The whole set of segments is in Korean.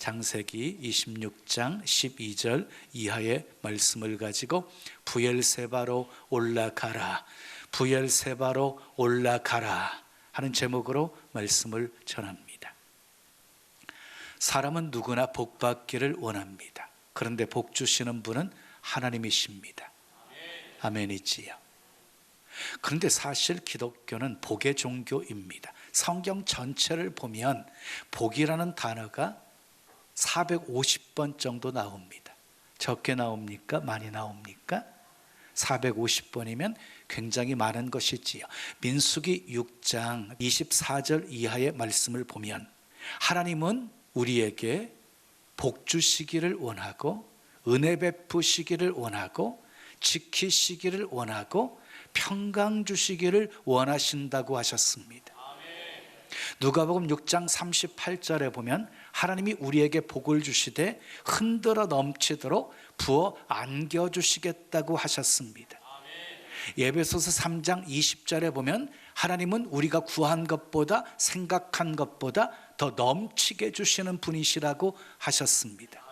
창세기 26장 12절 이하의 말씀을 가지고 부엘세바로 올라가라, 부엘세바로 올라가라 하는 제목으로 말씀을 전합니다. 사람은 누구나 복 받기를 원합니다. 그런데 복 주시는 분은 하나님이십니다. 아멘이지요. 그런데 사실 기독교는 복의 종교입니다. 성경 전체를 보면 복이라는 단어가 450번 정도 나옵니다. 적게 나옵니까? 많이 나옵니까? 450번이면 굉장히 많은 것이지요. 민수기 6장 24절 이하의 말씀을 보면 하나님은 우리에게 복 주시기를 원하고 은혜 베푸시기를 원하고 지키시기를 원하고 평강 주시기를 원하신다고 하셨습니다. 누가복음 6장 38절에 보면 하나님이 우리에게 복을 주시되 흔들어 넘치도록 부어 안겨주시겠다고 하셨습니다. 에베소서 3장 20절에 보면 하나님은 우리가 구한 것보다 생각한 것보다 더 넘치게 주시는 분이시라고 하셨습니다.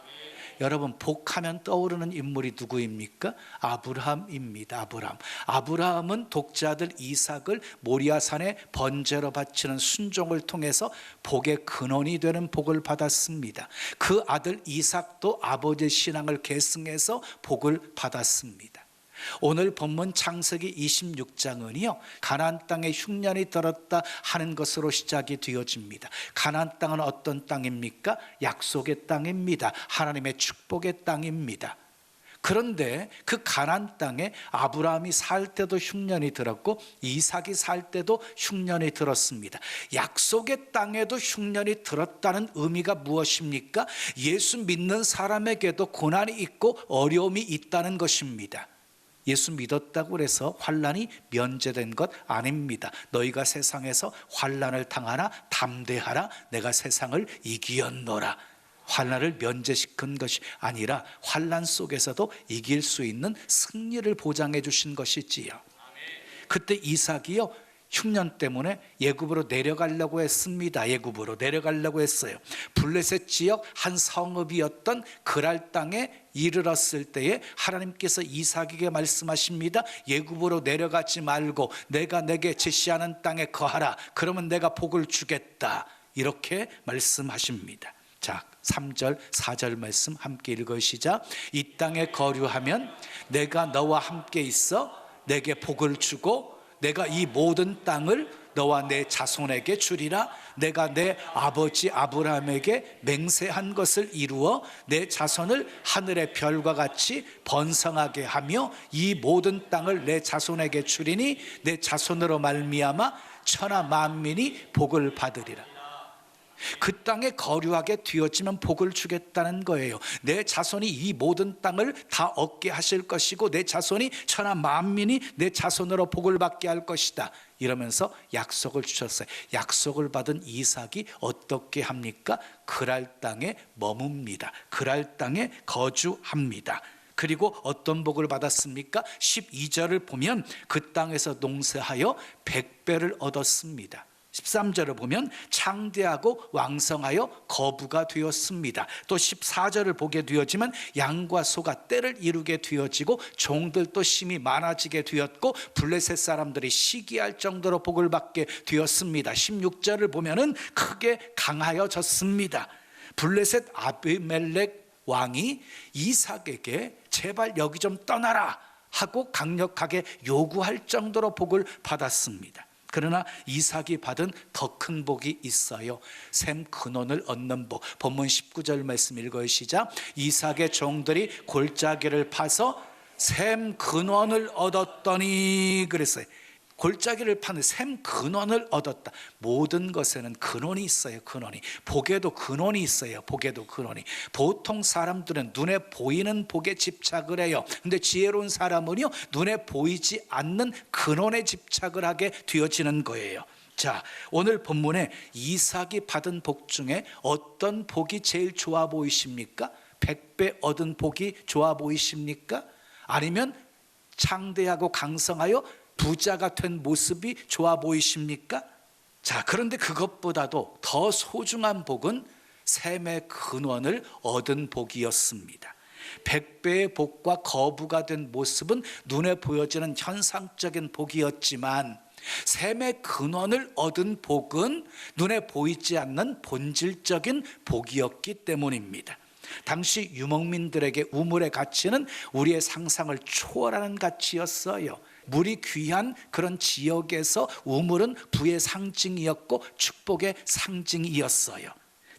여러분, 복하면 떠오르는 인물이 누구입니까? 아브라함입니다. 아브라함은 독자들 이삭을 모리아산에 번제로 바치는 순종을 통해서 복의 근원이 되는 복을 받았습니다. 그 아들 이삭도 아버지의 신앙을 계승해서 복을 받았습니다. 오늘 본문 창세기 26장은요 가나안 땅에 흉년이 들었다 하는 것으로 시작이 되어집니다. 가나안 땅은 어떤 땅입니까? 약속의 땅입니다. 하나님의 축복의 땅입니다. 그런데 그 가나안 땅에 아브라함이 살 때도 흉년이 들었고 이삭이 살 때도 흉년이 들었습니다. 약속의 땅에도 흉년이 들었다는 의미가 무엇입니까? 예수 믿는 사람에게도 고난이 있고 어려움이 있다는 것입니다. 예수 믿었다고 해서 환난이 면제된 것 아닙니다. 너희가 세상에서 환난을 당하나 담대하라, 내가 세상을 이기었노라. 환난을 면제시킨 것이 아니라 환난 속에서도 이길 수 있는 승리를 보장해 주신 것이지요. 그때 이삭이요 흉년 때문에 애굽으로 내려가려고 했습니다. 애굽으로 내려가려고 했어요. 블레셋 지역 한 성읍이었던 그랄 땅에 이르렀을 때에 하나님께서 이삭에게 말씀하십니다. 애굽으로 내려가지 말고 내가 내게 제시하는 땅에 거하라. 그러면 내가 복을 주겠다. 이렇게 말씀하십니다. 자, 3절 4절 말씀 함께 읽으시자. 이 땅에 거류하면 내가 너와 함께 있어 내게 복을 주고 내가 이 모든 땅을 너와 내 자손에게 주리라. 내가 내 아버지 아브라함에게 맹세한 것을 이루어 내 자손을 하늘의 별과 같이 번성하게 하며 이 모든 땅을 내 자손에게 주리니 내 자손으로 말미암아 천하 만민이 복을 받으리라. 그 땅에 거류하게 되어지면 복을 주겠다는 거예요. 내 자손이 이 모든 땅을 다 얻게 하실 것이고 내 자손이 천하 만민이 내 자손으로 복을 받게 할 것이다. 이러면서 약속을 주셨어요. 약속을 받은 이삭이 어떻게 합니까? 그랄 땅에 머뭅니다. 그랄 땅에 거주합니다. 그리고 어떤 복을 받았습니까? 12절을 보면 그 땅에서 농사하여 100배를 얻었습니다. 13절을 보면 창대하고 왕성하여 거부가 되었습니다. 또 14절을 보게 되어지면 양과 소가 떼를 이루게 되어지고 종들도 심히 많아지게 되었고 블레셋 사람들이 시기할 정도로 복을 받게 되었습니다. 16절을 보면은 크게 강하여졌습니다. 블레셋 아비멜렉 왕이 이삭에게 제발 여기 좀 떠나라 하고 강력하게 요구할 정도로 복을 받았습니다. 그러나 이삭이 받은 더 큰 복이 있어요. 샘 근원을 얻는 복. 본문 19절 말씀 읽으시자. 이삭의 종들이 골짜기를 파서 샘 근원을 얻었더니 그랬어요. 골짜기를 파는 샘 근원을 얻었다. 모든 것에는 근원이 있어요. 근원이. 복에도 근원이 있어요. 복에도 근원이. 보통 사람들은 눈에 보이는 복에 집착을 해요. 근데 지혜로운 사람은요 눈에 보이지 않는 근원에 집착을 하게 되어지는 거예요. 자, 오늘 본문에 이삭이 받은 복 중에 어떤 복이 제일 좋아 보이십니까? 100배 얻은 복이 좋아 보이십니까? 아니면 창대하고 강성하여 부자가 된 모습이 좋아 보이십니까? 자, 그런데 그것보다도 더 소중한 복은 샘의 근원을 얻은 복이었습니다. 100배의 복과 거부가 된 모습은 눈에 보여지는 현상적인 복이었지만 샘의 근원을 얻은 복은 눈에 보이지 않는 본질적인 복이었기 때문입니다. 당시 유목민들에게 우물의 가치는 우리의 상상을 초월하는 가치였어요. 물이 귀한 그런 지역에서 우물은 부의 상징이었고 축복의 상징이었어요.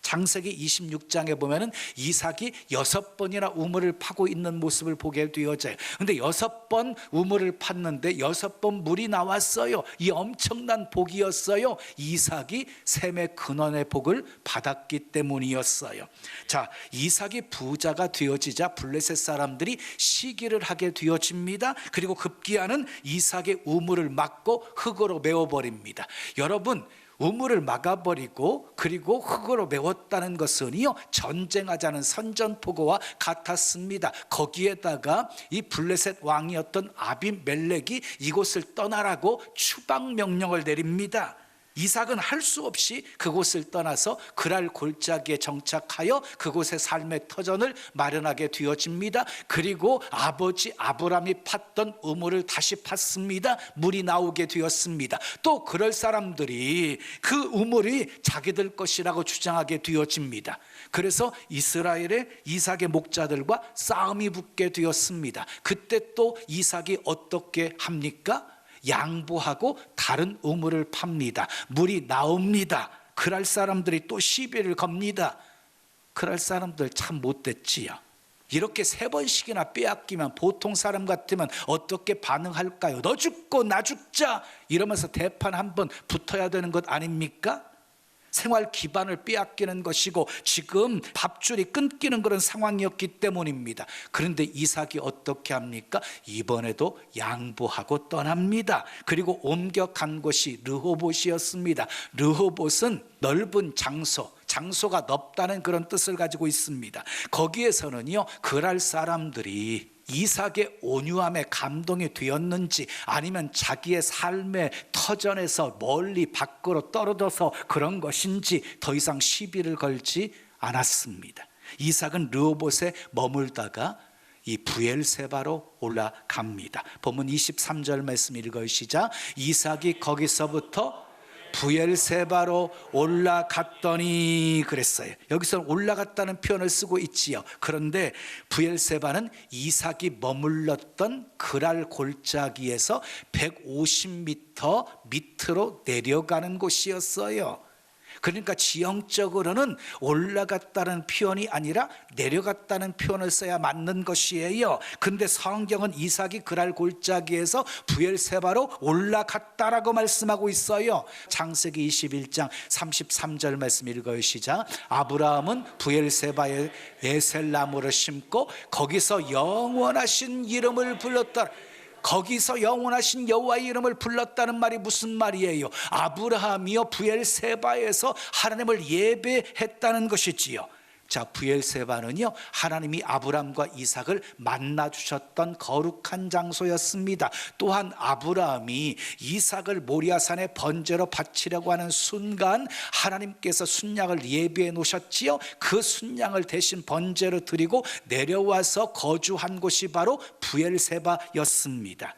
창세기 26장에 보면은 이삭이 6번이나 우물을 파고 있는 모습을 보게 되어져요. 근데 6번 우물을 팠는데 6번 물이 나왔어요. 이 엄청난 복이었어요. 이삭이 샘의 근원의 복을 받았기 때문이었어요. 자, 이삭이 부자가 되어지자 블레셋 사람들이 시기를 하게 되어집니다. 그리고 급기야는 이삭의 우물을 막고 흙으로 메워버립니다. 여러분, 우물을 막아버리고 그리고 흙으로 메웠다는 것은요, 전쟁하자는 선전포고와 같았습니다. 거기에다가 이 블레셋 왕이었던 아비멜렉이 이곳을 떠나라고 추방 명령을 내립니다. 이삭은 할 수 없이 그곳을 떠나서 그랄 골짜기에 정착하여 그곳의 삶의 터전을 마련하게 되어집니다. 그리고 아버지 아브라함이 팠던 우물을 다시 팠습니다. 물이 나오게 되었습니다. 또 그럴 사람들이 그 우물이 자기들 것이라고 주장하게 되어집니다. 그래서 이스라엘의 이삭의 목자들과 싸움이 붙게 되었습니다. 그때 또 이삭이 어떻게 합니까? 양보하고 다른 우물을 팝니다. 물이 나옵니다. 그럴 사람들이 또 시비를 겁니다. 그럴 사람들 참 못됐지요. 이렇게 3번씩이나 빼앗기면 보통 사람 같으면 어떻게 반응할까요? 너 죽고 나 죽자 이러면서 대판 한번 붙어야 되는 것 아닙니까? 생활 기반을 빼앗기는 것이고 지금 밥줄이 끊기는 그런 상황이었기 때문입니다. 그런데 이삭이 어떻게 합니까? 이번에도 양보하고 떠납니다. 그리고 옮겨간 곳이 르호봇이었습니다. 르호봇은 넓은 장소가 넓다는 그런 뜻을 가지고 있습니다. 거기에서는요, 그랄 사람들이 이삭의 온유함에 감동이 되었는지 아니면 자기의 삶의 터전에서 멀리 밖으로 떨어져서 그런 것인지 더 이상 시비를 걸지 않았습니다. 이삭은 르호봇에 머물다가 이 브엘세바로 올라갑니다. 본문 23절 말씀 읽어요. 시작. 이삭이 거기서부터 브엘세바로 올라갔더니 그랬어요. 여기서 올라갔다는 표현을 쓰고 있지요. 그런데 브엘세바는 이삭이 머물렀던 그랄 골짜기에서 150m 밑으로 내려가는 곳이었어요. 그러니까 지형적으로는 올라갔다는 표현이 아니라 내려갔다는 표현을 써야 맞는 것이에요. 근데 성경은 이삭이 그랄 골짜기에서 브엘세바로 올라갔다라고 말씀하고 있어요. 창세기 21장 33절 말씀 읽어요. 시작. 아브라함은 브엘세바에 에셀나무를 심고 거기서 영원하신 이름을 불렀더라. 거기서 영원하신 여호와의 이름을 불렀다는 말이 무슨 말이에요? 아브라함이요 브엘세바에서 하나님을 예배했다는 것이지요. 자, 브엘세바는요, 하나님이 아브라함과 이삭을 만나 주셨던 거룩한 장소였습니다. 또한 아브라함이 이삭을 모리아산에 번제로 바치려고 하는 순간 하나님께서 순양을 예비해 놓으셨지요. 그 순양을 대신 번제로 드리고 내려와서 거주한 곳이 바로 브엘세바였습니다.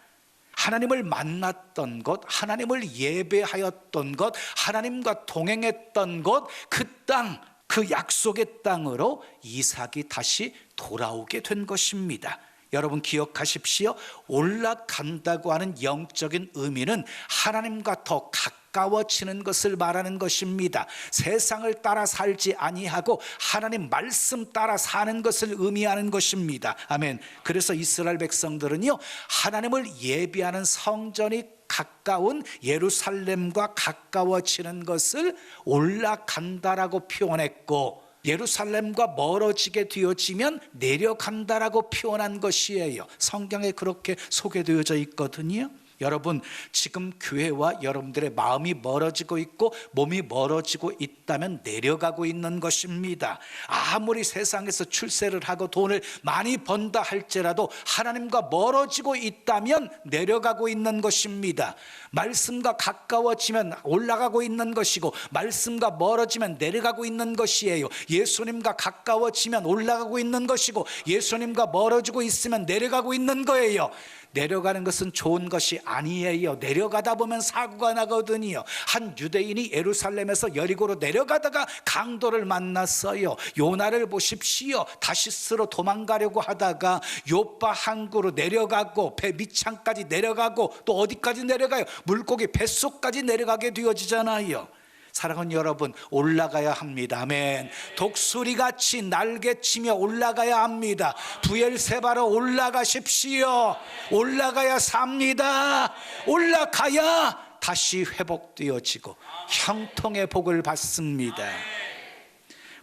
하나님을 만났던 곳, 하나님을 예배하였던 곳, 하나님과 동행했던 곳, 그 땅, 그 약속의 땅으로 이삭이 다시 돌아오게 된 것입니다. 여러분 기억하십시오. 올라간다고 하는 영적인 의미는 하나님과 더 가까워지는 것을 말하는 것입니다. 세상을 따라 살지 아니하고 하나님 말씀 따라 사는 것을 의미하는 것입니다. 아멘. 그래서 이스라엘 백성들은요, 하나님을 예배하는 성전이 가까운 예루살렘과 가까워지는 것을 올라간다라고 표현했고, 예루살렘과 멀어지게 되어지면 내려간다라고 표현한 것이에요. 성경에 그렇게 소개되어져 있거든요. 여러분, 지금 교회와 여러분들의 마음이 멀어지고 있고 몸이 멀어지고 있다면 내려가고 있는 것입니다. 아무리 세상에서 출세를 하고 돈을 많이 번다 할지라도 하나님과 멀어지고 있다면 내려가고 있는 것입니다. 말씀과 가까워지면 올라가고 있는 것이고 말씀과 멀어지면 내려가고 있는 것이에요. 예수님과 가까워지면 올라가고 있는 것이고 예수님과 멀어지고 있으면 내려가고 있는 거예요. 내려가는 것은 좋은 것이 아니에요. 내려가다 보면 사고가 나거든요. 한 유대인이 예루살렘에서 여리고로 내려가다가 강도를 만났어요. 요나를 보십시오. 다시스로 도망가려고 하다가 요파 항구로 내려가고 배 밑창까지 내려가고 또 어디까지 내려가요? 물고기 뱃속까지 내려가게 되어지잖아요. 사랑하는 여러분, 올라가야 합니다. 아멘. 독수리같이 날개치며 올라가야 합니다. 부엘세바로 올라가십시오. 올라가야 삽니다. 올라가야 다시 회복되어지고 형통의 복을 받습니다.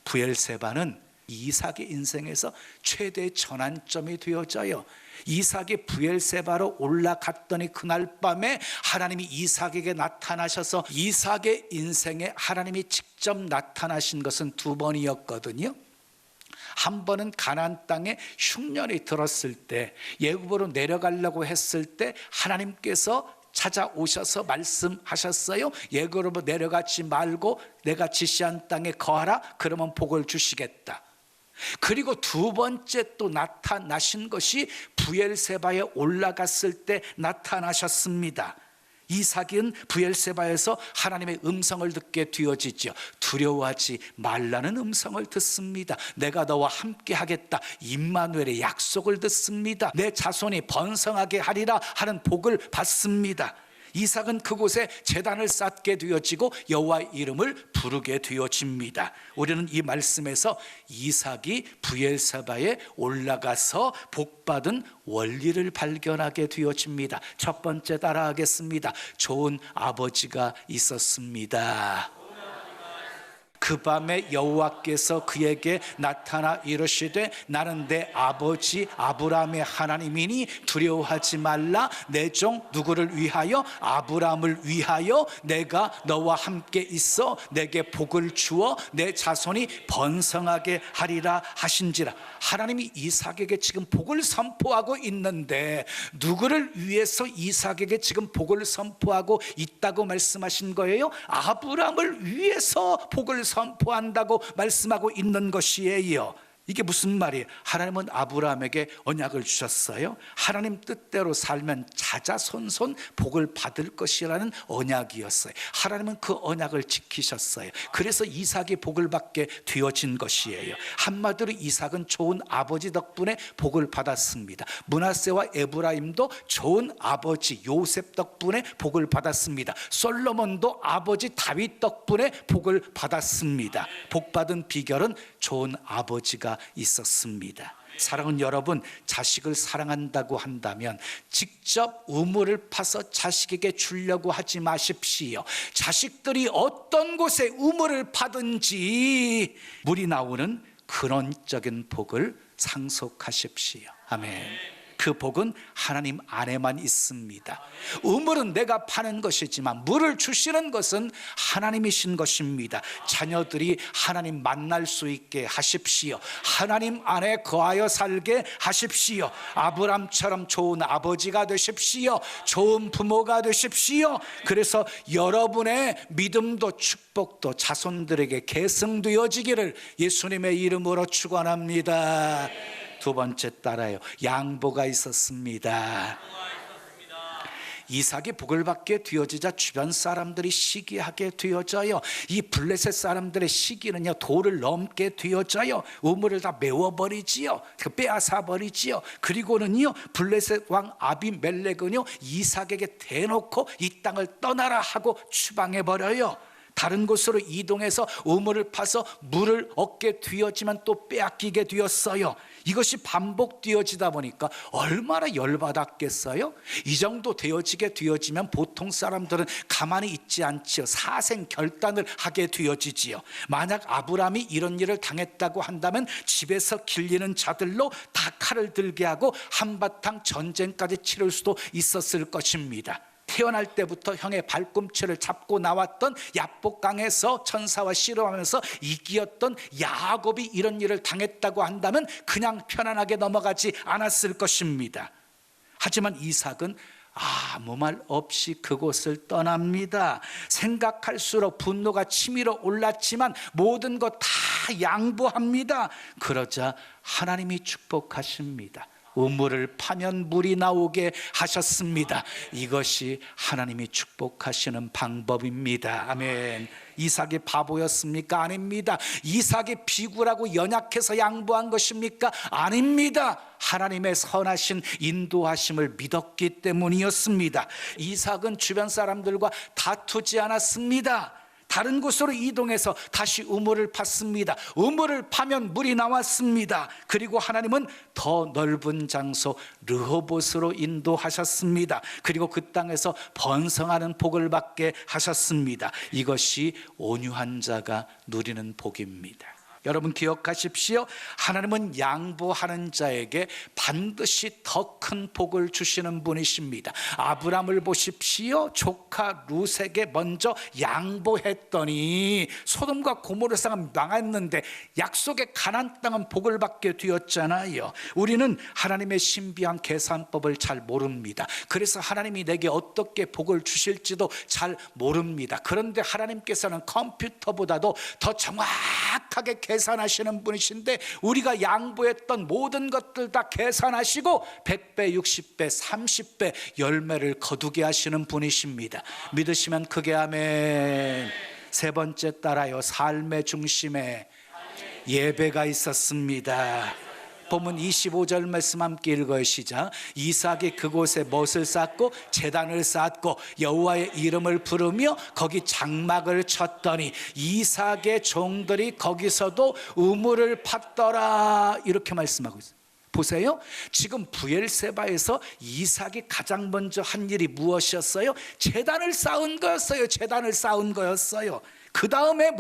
부엘세바는 이삭의 인생에서 최대 전환점이 되어져요. 이삭이 부엘세바로 올라갔더니 그날 밤에 하나님이 이삭에게 나타나셔서 이삭의 인생에 하나님이 직접 나타나신 것은 두 번이었거든요. 한 번은 가나안 땅에 흉년이 들었을 때, 애굽으로 내려가려고 했을 때 하나님께서 찾아오셔서 말씀하셨어요. 애굽으로 내려가지 말고 내가 지시한 땅에 거하라. 그러면 복을 주시겠다. 그리고 두 번째 또 나타나신 것이 부엘세바에 올라갔을 때 나타나셨습니다. 이삭은 부엘세바에서 하나님의 음성을 듣게 되어지죠. 두려워하지 말라는 음성을 듣습니다. 내가 너와 함께 하겠다. 임마누엘의 약속을 듣습니다. 내 자손이 번성하게 하리라 하는 복을 받습니다. 이삭은 그곳에 제단을 쌓게 되어지고 여호와의 이름을 부르게 되어집니다. 우리는 이 말씀에서 이삭이 부엘세바에 올라가서 복받은 원리를 발견하게 되어집니다. 첫 번째 따라하겠습니다. 좋은 아버지가 있었습니다. 그 밤에 여호와께서 그에게 나타나 이르시되 나는 내 아버지 아브라함의 하나님이니 두려워하지 말라. 내 종 누구를 위하여? 아브라함을 위하여 내가 너와 함께 있어 내게 복을 주어 내 자손이 번성하게 하리라 하신지라. 하나님이 이삭에게 지금 복을 선포하고 있는데 누구를 위해서 이삭에게 지금 복을 선포하고 있다고 말씀하신 거예요? 아브라함을 위해서 복을 선포한다고 말씀하고 있는 것이에요. 이게 무슨 말이에요? 하나님은 아브라함에게 언약을 주셨어요. 하나님 뜻대로 살면 자자손손 복을 받을 것이라는 언약이었어요. 하나님은 그 언약을 지키셨어요. 그래서 이삭이 복을 받게 되어진 것이에요. 한마디로 이삭은 좋은 아버지 덕분에 복을 받았습니다. 므낫세와 에브라임도 좋은 아버지 요셉 덕분에 복을 받았습니다. 솔로몬도 아버지 다윗 덕분에 복을 받았습니다. 복 받은 비결은 좋은 아버지가 있었습니다. 사랑하는 여러분, 자식을 사랑한다고 한다면 직접 우물을 파서 자식에게 주려고 하지 마십시오. 자식들이 어떤 곳에 우물을 파든지 물이 나오는 근원적인 복을 상속하십시오. 아멘. 그 복은 하나님 안에만 있습니다. 우물은 내가 파는 것이지만 물을 주시는 것은 하나님이신 것입니다. 자녀들이 하나님 만날 수 있게 하십시오. 하나님 안에 거하여 살게 하십시오. 아브람처럼 좋은 아버지가 되십시오. 좋은 부모가 되십시오. 그래서 여러분의 믿음도 축복도 자손들에게 계승되어지기를 예수님의 이름으로 축원합니다. 두 번째 따라요. 양보가 있었습니다. 이삭이 복을 받게 되어지자 주변 사람들이 시기하게 되어져요. 이 블레셋 사람들의 시기는요, 도를 넘게 되어져요. 우물을 다 메워버리지요. 빼앗아 버리지요. 그리고는요, 블레셋 왕 아비멜렉은요, 이삭에게 대놓고 이 땅을 떠나라 하고 추방해 버려요. 다른 곳으로 이동해서 우물을 파서 물을 얻게 되었지만 또 빼앗기게 되었어요. 이것이 반복되어지다 보니까 얼마나 열받았겠어요? 이 정도 되어지면 보통 사람들은 가만히 있지 않지요. 사생 결단을 하게 되어지지요. 만약 아브라함이 이런 일을 당했다고 한다면 집에서 길리는 자들로 다 칼을 들게 하고 한바탕 전쟁까지 치를 수도 있었을 것입니다. 태어날 때부터 형의 발꿈치를 잡고 나왔던 야복강에서 천사와 씨름하면서 이기었던 야곱이 이런 일을 당했다고 한다면 그냥 편안하게 넘어가지 않았을 것입니다. 하지만 이삭은 아무 말 없이 그곳을 떠납니다. 생각할수록 분노가 치밀어 올랐지만 모든 것 다 양보합니다. 그러자 하나님이 축복하십니다. 우물을 파면 물이 나오게 하셨습니다. 이것이 하나님이 축복하시는 방법입니다. 아멘. 이삭이 바보였습니까? 아닙니다. 이삭이 비굴하고 연약해서 양보한 것입니까? 아닙니다. 하나님의 선하신 인도하심을 믿었기 때문이었습니다. 이삭은 주변 사람들과 다투지 않았습니다. 다른 곳으로 이동해서 다시 우물을 팠습니다. 우물을 파면 물이 나왔습니다. 그리고 하나님은 더 넓은 장소 르호봇으로 인도하셨습니다. 그리고 그 땅에서 번성하는 복을 받게 하셨습니다. 이것이 온유한 자가 누리는 복입니다. 여러분 기억하십시오. 하나님은 양보하는 자에게 반드시 더 큰 복을 주시는 분이십니다. 아브라함을 보십시오. 조카 룻에게 먼저 양보했더니 소돔과 고모르 땅은 망했는데 약속의 가나안 땅은 복을 받게 되었잖아요. 우리는 하나님의 신비한 계산법을 잘 모릅니다. 그래서 하나님이 내게 어떻게 복을 주실지도 잘 모릅니다. 그런데 하나님께서는 컴퓨터보다도 더 정확하게 계산하시는 분이신데 우리가 양보했던 모든 것들 다 계산하시고 100배, 60배, 30배 열매를 거두게 하시는 분이십니다. 믿으시면 크게 아멘. 세 번째 따라요. 삶의 중심에 예배가 있었습니다. 본문 25절 말씀 함께 읽어요. 시작. 이삭이 그곳에 못을 쌓고 제단을 쌓고 여호와의 이름을 부르며 거기 장막을 쳤더니 이삭의 종들이 거기서도 우물을 팠더라. 이렇게 말씀하고 있어요. 보세요. 지금 브엘세바에서 이삭이 가장 먼저 한 일이 무엇이었어요? 제단을 쌓은 거였어요. 제단을 쌓은 거였어요. 그 다음에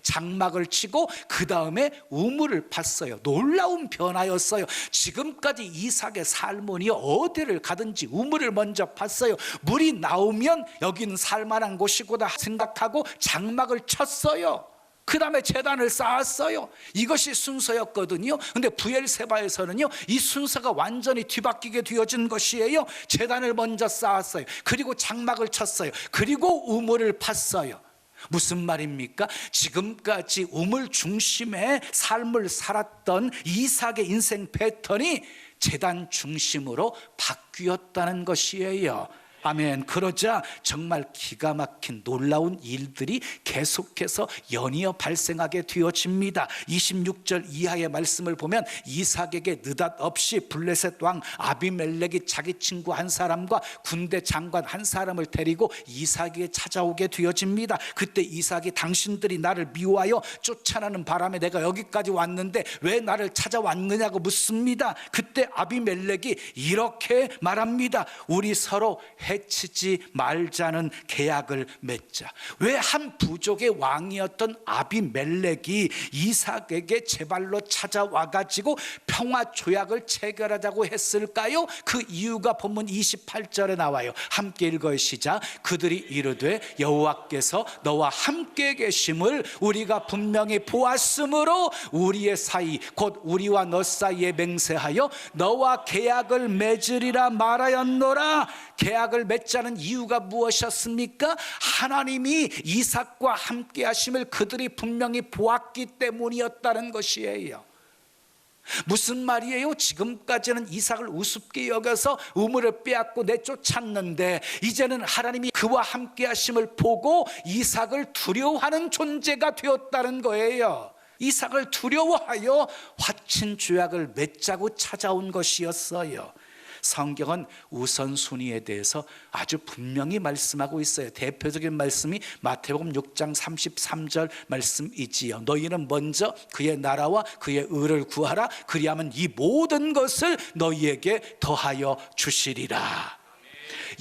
장막을 치고 그 다음에 우물을 팠어요. 놀라운 변화였어요. 지금까지 이삭의 삶은 어디를 가든지 우물을 먼저 팠어요. 물이 나오면 여기는 살만한 곳이구나 생각하고 장막을 쳤어요. 그 다음에 제단을 쌓았어요. 이것이 순서였거든요. 근데 브엘세바에서는요, 이 순서가 완전히 뒤바뀌게 되어진 것이에요. 제단을 먼저 쌓았어요. 그리고 장막을 쳤어요. 그리고 우물을 팠어요. 무슨 말입니까? 지금까지 우물 중심의 삶을 살았던 이삭의 인생 패턴이 제단 중심으로 바뀌었다는 것이에요. 아멘. 그러자 정말 기가 막힌 놀라운 일들이 계속해서 연이어 발생하게 되어집니다. 26절 이하의 말씀을 보면 이삭에게 느닷없이 블레셋 왕 아비멜렉이 자기 친구 한 사람과 군대 장관 한 사람을 데리고 이삭에게 찾아오게 되어집니다. 그때 이삭이 당신들이 나를 미워하여 쫓아나는 바람에 내가 여기까지 왔는데 왜 나를 찾아왔느냐고 묻습니다. 그때 아비멜렉이 이렇게 말합니다. 우리 서로 해치지 말자는 계약을 맺자. 왜 한 부족의 왕이었던 아비멜렉이 이삭에게 제발로 찾아와가지고 평화 조약을 체결하자고 했을까요? 그 이유가 본문 28절에 나와요. 함께 읽어요. 시작. 그들이 이르되 여호와께서 너와 함께 계심을 우리가 분명히 보았으므로 우리의 사이 곧 우리와 너 사이에 맹세하여 너와 계약을 맺으리라 말하였노라. 계약을 맺자는 이유가 무엇이었습니까? 하나님이 이삭과 함께 하심을 그들이 분명히 보았기 때문이었다는 것이에요. 무슨 말이에요? 지금까지는 이삭을 우습게 여겨서 우물을 빼앗고 내쫓았는데 이제는 하나님이 그와 함께 하심을 보고 이삭을 두려워하는 존재가 되었다는 거예요. 이삭을 두려워하여 화친 조약을 맺자고 찾아온 것이었어요. 성경은 우선순위에 대해서 아주 분명히 말씀하고 있어요. 대표적인 말씀이 마태복음 6장 33절 말씀이지요. 너희는 먼저 그의 나라와 그의 의를 구하라. 그리하면 이 모든 것을 너희에게 더하여 주시리라.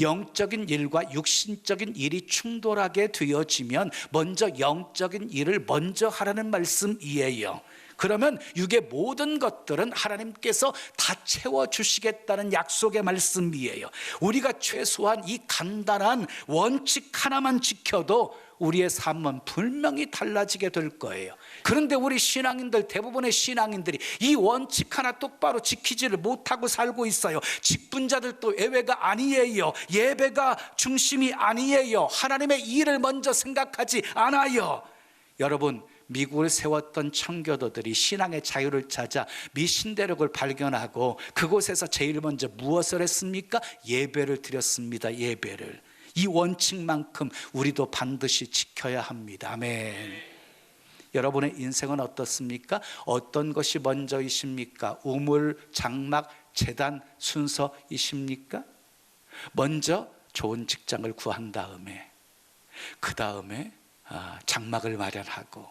영적인 일과 육신적인 일이 충돌하게 되어지면 먼저 영적인 일을 먼저 하라는 말씀이에요. 그러면 육의 모든 것들은 하나님께서 다 채워주시겠다는 약속의 말씀이에요. 우리가 최소한 이 간단한 원칙 하나만 지켜도 우리의 삶은 분명히 달라지게 될 거예요. 그런데 우리 신앙인들, 대부분의 신앙인들이 이 원칙 하나 똑바로 지키지를 못하고 살고 있어요. 직분자들도 예외가 아니에요. 예배가 중심이 아니에요. 하나님의 일을 먼저 생각하지 않아요. 여러분, 미국을 세웠던 청교도들이 신앙의 자유를 찾아 미신대륙을 발견하고 그곳에서 제일 먼저 무엇을 했습니까? 예배를 드렸습니다. 예배를. 이 원칙만큼 우리도 반드시 지켜야 합니다. 아멘. 여러분의 인생은 어떻습니까? 어떤 것이 먼저이십니까? 우물, 장막, 제단 순서이십니까? 먼저 좋은 직장을 구한 다음에, 그 다음에 장막을 마련하고,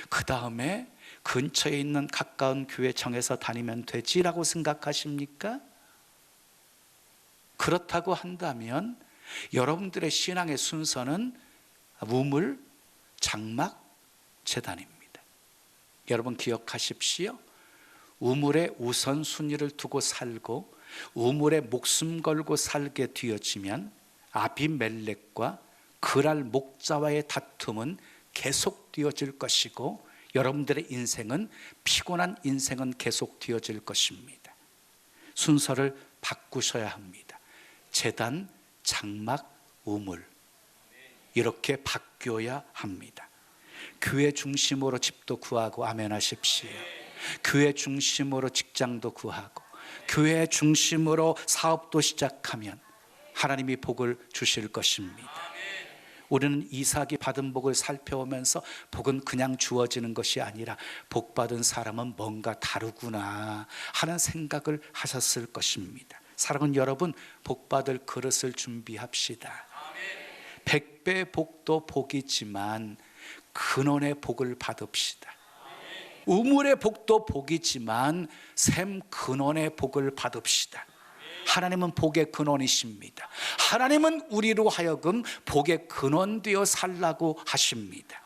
그 다음에 근처에 있는 가까운 교회 정해서 다니면 되지라고 생각하십니까? 그렇다고 한다면 여러분들의 신앙의 순서는 우물, 장막, 제단입니다. 여러분 기억하십시오. 우물에 우선순위를 두고 살고 우물에 목숨 걸고 살게 되어지면 아비멜렉과 그랄 목자와의 다툼은 계속되어질 것이고 여러분들의 인생은, 피곤한 인생은 계속되어질 것입니다. 순서를 바꾸셔야 합니다. 제단, 장막, 우물, 이렇게 바뀌어야 합니다. 교회 중심으로 집도 구하고 아멘 하십시오. 교회 중심으로 직장도 구하고 교회 중심으로 사업도 시작하면 하나님이 복을 주실 것입니다. 우리는 이삭이 받은 복을 살펴오면서 복은 그냥 주어지는 것이 아니라 복 받은 사람은 뭔가 다르구나 하는 생각을 하셨을 것입니다. 사랑하는 여러분, 복 받을 그릇을 준비합시다. 100배 복도 복이지만 근원의 복을 받읍시다. 우물의 복도 복이지만 샘 근원의 복을 받읍시다. 하나님은 복의 근원이십니다. 하나님은 우리로 하여금 복의 근원 되어 살라고 하십니다.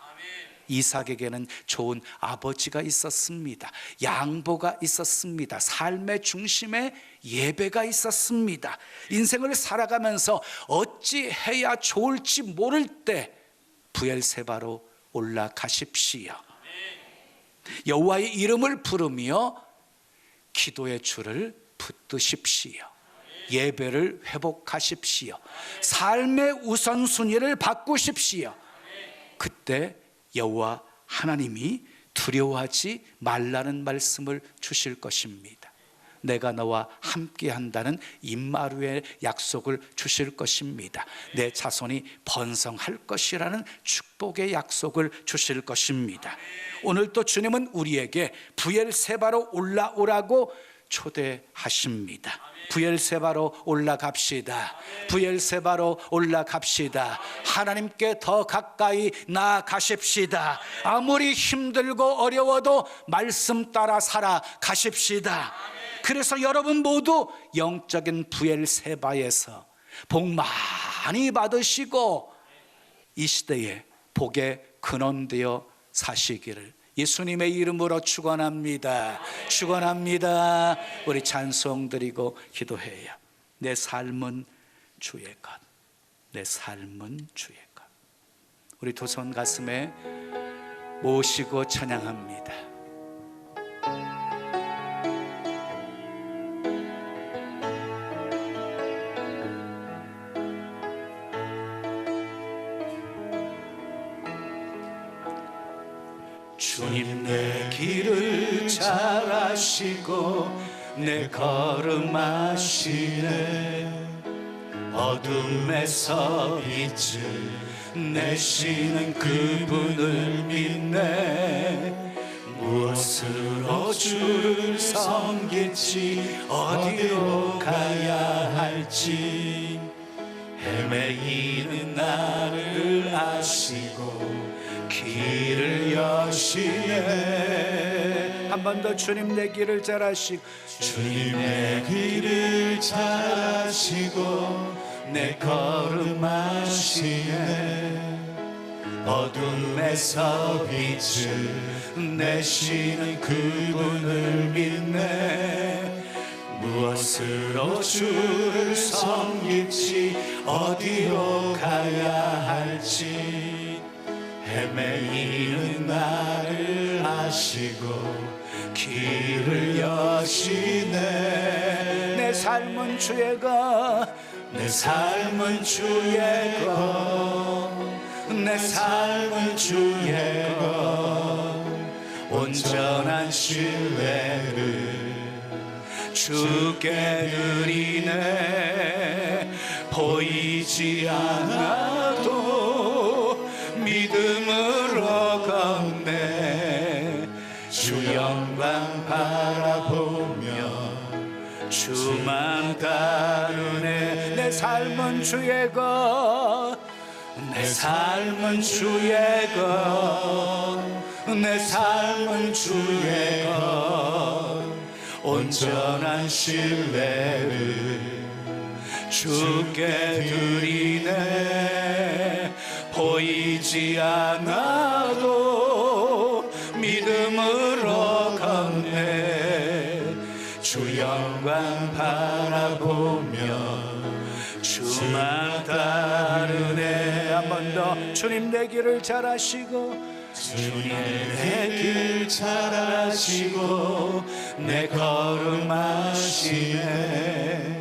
이삭에게는 좋은 아버지가 있었습니다. 양보가 있었습니다. 삶의 중심에 예배가 있었습니다. 인생을 살아가면서 어찌해야 좋을지 모를 때 브엘세바로 올라가십시오. 여호와의 이름을 부르며 기도의 줄을 붙드십시오. 예배를 회복하십시오. 삶의 우선순위를 바꾸십시오. 그때 여호와 하나님이 두려워하지 말라는 말씀을 주실 것입니다. 내가 너와 함께한다는 임마누엘의 약속을 주실 것입니다. 내 자손이 번성할 것이라는 축복의 약속을 주실 것입니다. 오늘 또 주님은 우리에게 브엘세바로 올라오라고 초대하십니다. 브엘세바로 올라갑시다. 브엘세바로 올라갑시다. 하나님께 더 가까이 나아가십시다. 아무리 힘들고 어려워도 말씀 따라 살아가십시다. 그래서 여러분 모두 영적인 브엘세바에서 복 많이 받으시고 이 시대에 복의 근원되어 사시기를 예수님의 이름으로 축원합니다. 축원합니다. 우리 찬송 드리고 기도해요. 내 삶은 주의 것, 내 삶은 주의 것. 우리 두 손 가슴에 모시고 찬양합니다. 주님 내 길을 잘 아시고 내 걸음 아시네. 어둠에서 빛을 내시는 그분을 믿네. 무엇으로 주를 섬길지 어디로 가야 할지 헤매이는 나를 아시고 길을 여시네. 한 번 더 주님 내 길을 잘 아시고 주님 내 길을 잘 아시고 내 걸음 아시네. 어둠에서 빛을 내시는 그분을 믿네. 무엇으로 주를 섬길지 어디로 가야 할지 헤매이는 나를 아시고 길을 여시네. 내 삶은 주의 것, 내 삶은 주의 것, 내 삶은 주의 것, 온전한 신뢰를 주께 드리네. 보이지 않아도 믿음으로 걷네. 주 영광 바라보며 주만 따르네. 내 삶은 주의 것, 내 삶은 주의 것, 내 삶은 주의 것, 온전한 신뢰를 주께 드리네. 보이지 않아도 믿음으로 걷네. 주 영광 바라보며 주만 따르네. 한 번 더 주님 내 길을 잘 아시고 주님 내 길 잘 아시고 내 걸음 아시네.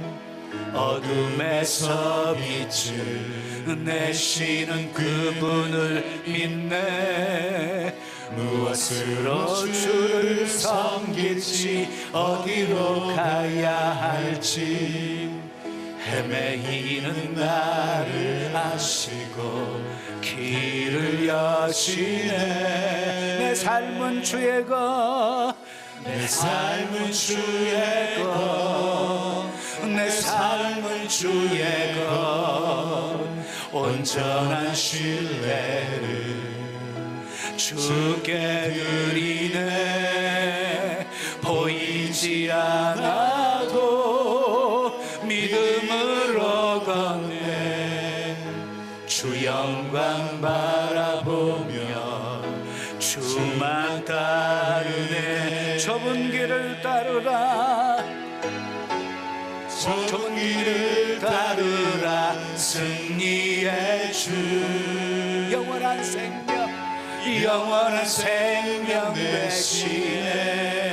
어둠에서 빛을 내시는 그분을 믿네. 무엇으로 주를 섬길지 어디로 가야 할지 헤매이는 나를 아시고 길을 여시네. 내 삶은 주의 것, 내 삶은 주의 것, 내 삶은 주의 것, 온전한 신뢰를 주께 드리네. 보이지 않아도 믿음으로 걷네. 주 영광 바라보며 주만 따르네. 좁은 길을 따르라, 좁은 길을 따르라. 승리의 주 영원한 생명, 영원한 생명 대신에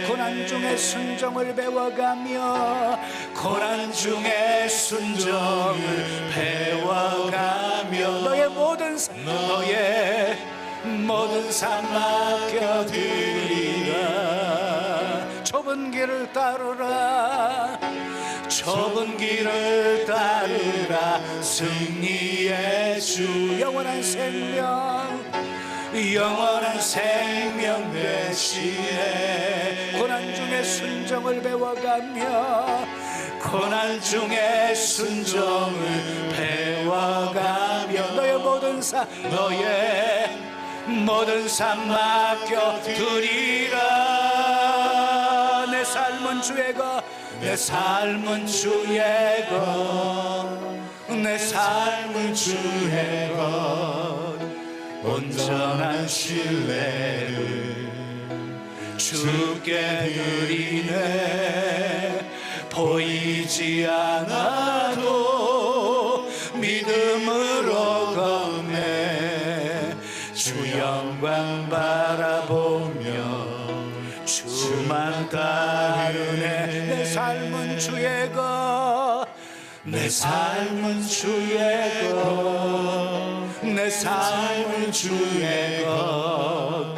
고난 중에 순종을 배워가며 고난 중에 순종을 배워가며 너의 모든 삶 맡겨드리라. 좁은 길을 따르라, 좁은 길을 따르라. 승리의 주 영원한 생명, 영원한 생명 대신에 고난 중에 순종을 배워가며 고난 중에 순종을 배워가며 너의 모든 삶 맡겨드리라. 내 삶은 주의 것, 내 삶은 주의 것, 내 삶은 주의 것, 온전한 신뢰를 주께 드리네. 보이지 않아도 믿음으로 걷네. 주 영광 바라보며 주만 따르네. 내 삶은 주의 것, 내 삶은 주의 것, 내 삶은 주의 것,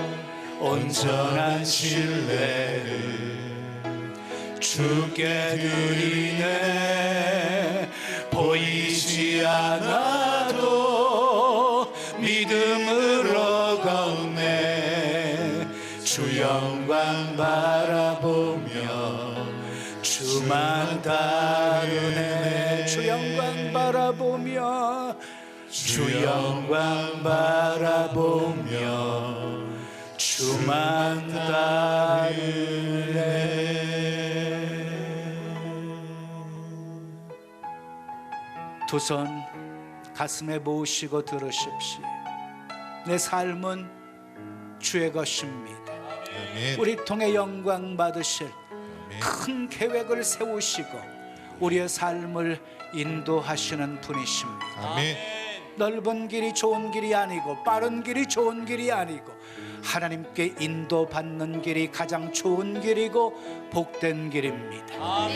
온전한 신뢰를 주께 드리네. 보이지 않아도 믿음으로 걷네. 주 주만 다루네. 주 영광 바라보며 주 영광 바라보며 주만 다루네. 두 손 가슴에 모으시고 들으십시오. 내 삶은 주의 것입니다. 아멘. 우리 통해 영광 받으실 큰 계획을 세우시고 우리의 삶을 인도하시는 분이십니다. 아멘. 넓은 길이 좋은 길이 아니고 빠른 길이 좋은 길이 아니고 하나님께 인도받는 길이 가장 좋은 길이고 복된 길입니다.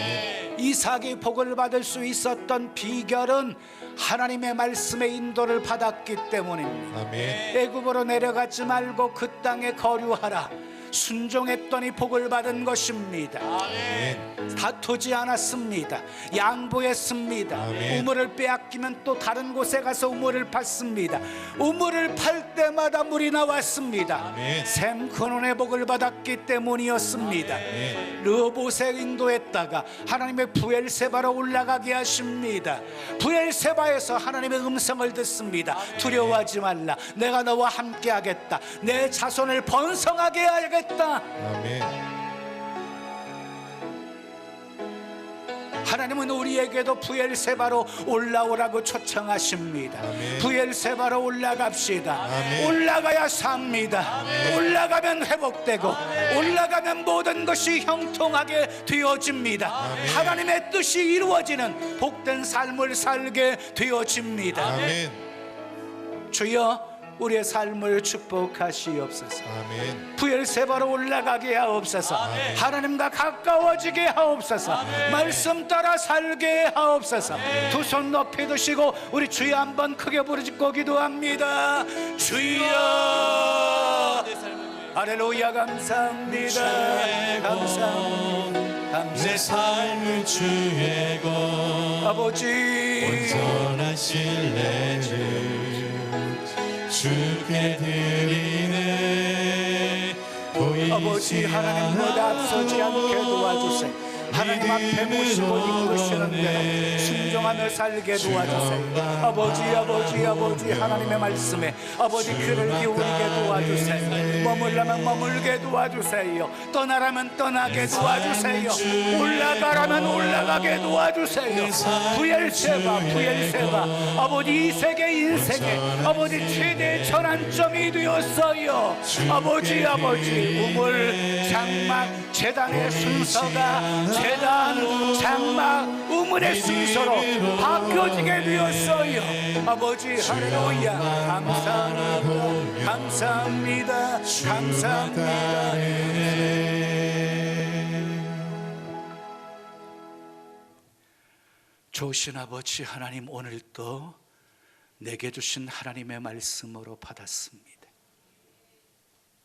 이삭이 복을 받을 수 있었던 비결은 하나님의 말씀의 인도를 받았기 때문입니다. 아멘. 애굽으로 내려가지 말고 그 땅에 거류하라. 순종했더니 복을 받은 것입니다. 아멘. 다투지 않았습니다. 양보했습니다. 아멘. 우물을 빼앗기면 또 다른 곳에 가서 우물을 팠습니다. 우물을 팔 때마다 물이 나왔습니다. 아멘. 샘 근원의 복을 받았기 때문이었습니다. 아멘. 르봇에 인도했다가 하나님의 부엘세바로 올라가게 하십니다. 부엘세바에서 하나님의 음성을 듣습니다. 두려워하지 말라. 내가 너와 함께 하겠다. 내 자손을 번성하게 하겠다. 아멘. 하나님은 우리에게도 부엘세바로 올라오라고 초청하십니다. 아멘. 부엘세바로 올라갑시다. 아멘. 올라가야 삽니다. 올라가면 회복되고 올라가면 모든 것이 형통하게 되어집니다. 아멘. 하나님의 뜻이 이루어지는 복된 삶을 살게 되어집니다. 아멘. 주여 우리의 삶을 축복하시옵소서. 아멘. 부엘세바로 올라가게 하옵소서. 하나님과 가까워지게 하옵소서. 말씀 따라 살게 하옵소서. 두 손 높이 드시고 우리 주여 한번 크게 부르짖고 기도합니다. 주여. 할렐루야. 감사합니다. 감사합니다. 내 삶을 주의 것 아버지 온전한 신뢰를 주께 드리네. 아버지 하나님보다 앞서지 않게 도와주세요. 하나님 앞에 모시고 이끄시는 대로 순종하며 살게 도와주세요. 아버지 하나님의 말씀에 아버지 귀를 기울이게 도와주세요. 머물라면 머물게 도와주세요. 떠나라면 떠나게 도와주세요. 올라가라면 올라가게 도와주세요. 부엘세바 아버지 이 세계 인생에 아버지 최대 전환점이 되었어요. 아버지 우물 장막 재단의 순서가 재단 장막 우물의 순서로 바뀌어지게 되었어요. 아버지 할렐루야. 감사합니다. 좋으신 아버지 하나님, 오늘도 내게 주신 하나님의 말씀으로 받았습니다.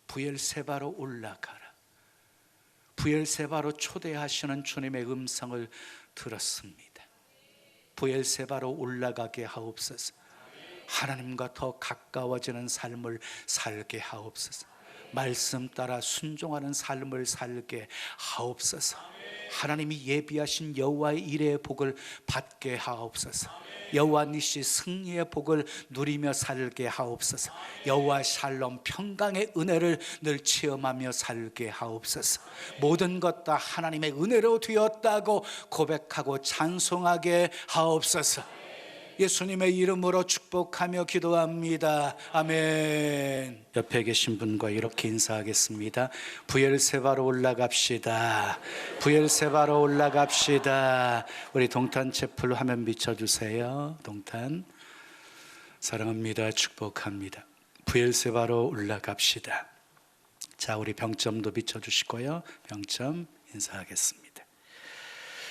부엘세바로 올라가라. 부엘세바로 초대하시는 주님의 음성을 들었습니다. 부엘세바로 올라가게 하옵소서. 하나님과 더 가까워지는 삶을 살게 하옵소서. 말씀 따라 순종하는 삶을 살게 하옵소서. 하나님이 예비하신 여호와의 일의 복을 받게 하옵소서. 여호와 니시 승리의 복을 누리며 살게 하옵소서. 여호와 샬롬 평강의 은혜를 늘 체험하며 살게 하옵소서. 모든 것 다 하나님의 은혜로 되었다고 고백하고 찬송하게 하옵소서. 예수님의 이름으로 축복하며 기도합니다. 아멘. 옆에 계신 분과 이렇게 인사하겠습니다. 부엘세바로 올라갑시다. 부엘세바로 올라갑시다. 우리 동탄 채플로 화면 비춰주세요. 동탄 사랑합니다. 축복합니다. 부엘세바로 올라갑시다. 자, 우리 병점도 비춰주시고요. 병점 인사하겠습니다.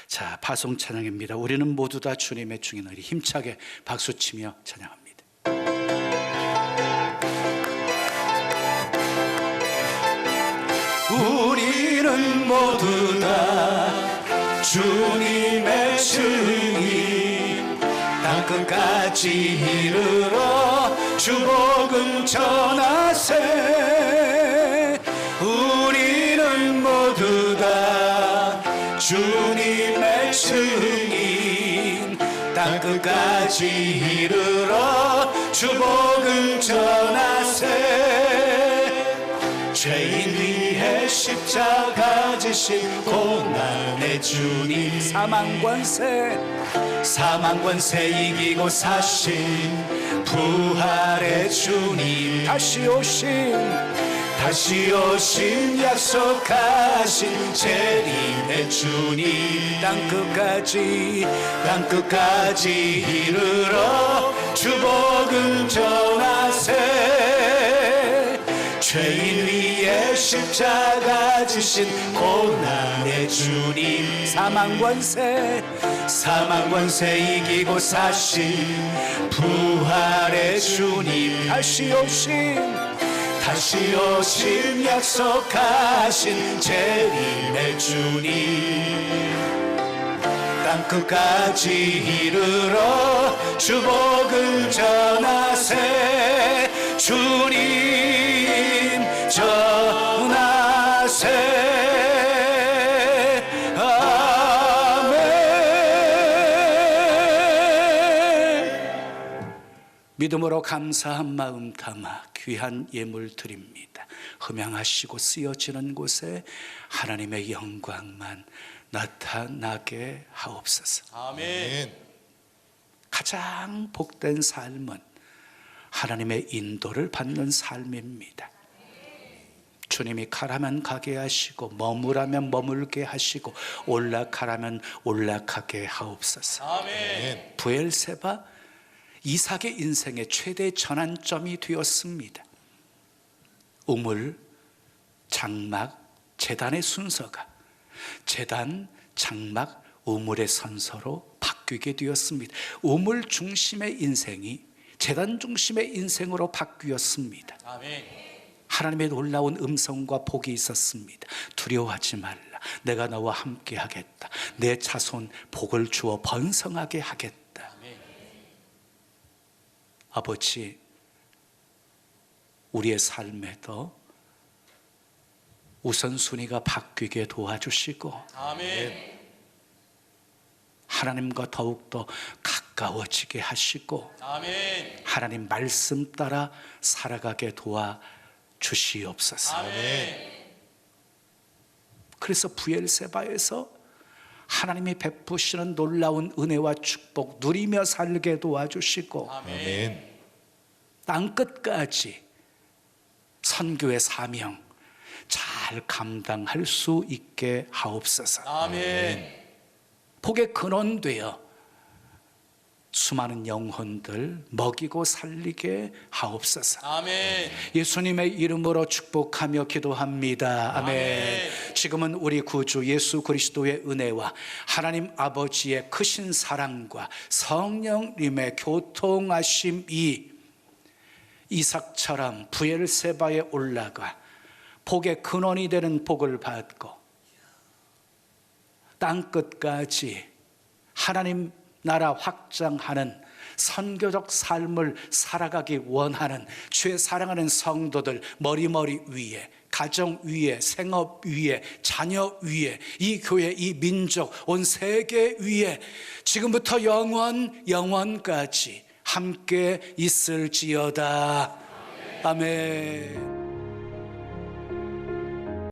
자, 파송 찬양입니다. 우리는 모두 다 주님의 증인으로 힘차게 박수치며 찬양합니다. 우리는 모두 다 주님의 증인, 땅끝까지 이르러 주복음 전하세. 우리는 모두 다 주님 증인 땅끝까지 이르러 주복음 전하세. 죄인 위해 십자가 지신 고난의 주님, 사망 권세 이기고 사신 부활의 주님, 다시 오신 약속하신 재림의 주님, 땅끝까지 이르러 주복음 전하세. 죄인 위에 십자가 지신 고난의 주님, 사망 권세 이기고 사신 부활의 주님, 다시 오신 약속하신 재림의 주님, 땅끝까지 이르러 주복음 전하세. 주님 전하세. 아멘. 믿음으로 감사한 마음 담아 귀한 예물 드립니다. 흠양하시고 쓰여지는 곳에 하나님의 영광만 나타나게 하옵소서. 아멘. 가장 복된 삶은 하나님의 인도를 받는 삶입니다. 주님이 가라면 가게 하시고 머무라면 머물게 하시고 올라가라면 올라가게 하옵소서. 아멘. 브엘세바, 이삭의 인생의 최대 전환점이 되었습니다. 우물, 장막, 제단의 순서가 제단, 장막, 우물의 선서로 바뀌게 되었습니다. 우물 중심의 인생이 제단 중심의 인생으로 바뀌었습니다. 아멘. 하나님의 놀라운 음성과 복이 있었습니다. 두려워하지 말라. 내가 너와 함께 하겠다. 내 자손 복을 주어 번성하게 하겠다. 아멘. 아버지, 우리의 삶에도 우선순위가 바뀌게 도와주시고 아멘. 하나님과 더욱더 가까워지게 하시고 아멘. 하나님 말씀 따라 살아가게 도와주시옵소서. 아멘. 그래서 브엘세바에서 하나님이 베푸시는 놀라운 은혜와 축복 누리며 살게 도와주시고 아멘. 땅끝까지 선교의 사명 잘 감당할 수 있게 하옵소서. 아멘. 복의 근원되어 수많은 영혼들 먹이고 살리게 하옵소서. 아멘. 예수님의 이름으로 축복하며 기도합니다. 아멘. 아멘. 지금은 우리 구주 예수 그리스도의 은혜와 하나님 아버지의 크신 사랑과 성령님의 교통하심이 이삭처럼 브엘세바에 올라가 복의 근원이 되는 복을 받고 땅끝까지 하나님 나라 확장하는 선교적 삶을 살아가기 원하는 주의 사랑하는 성도들 머리머리 위에, 가정 위에, 생업 위에, 자녀 위에, 이 교회, 이 민족, 온 세계 위에 지금부터 영원까지 함께 있을지어다. 아멘.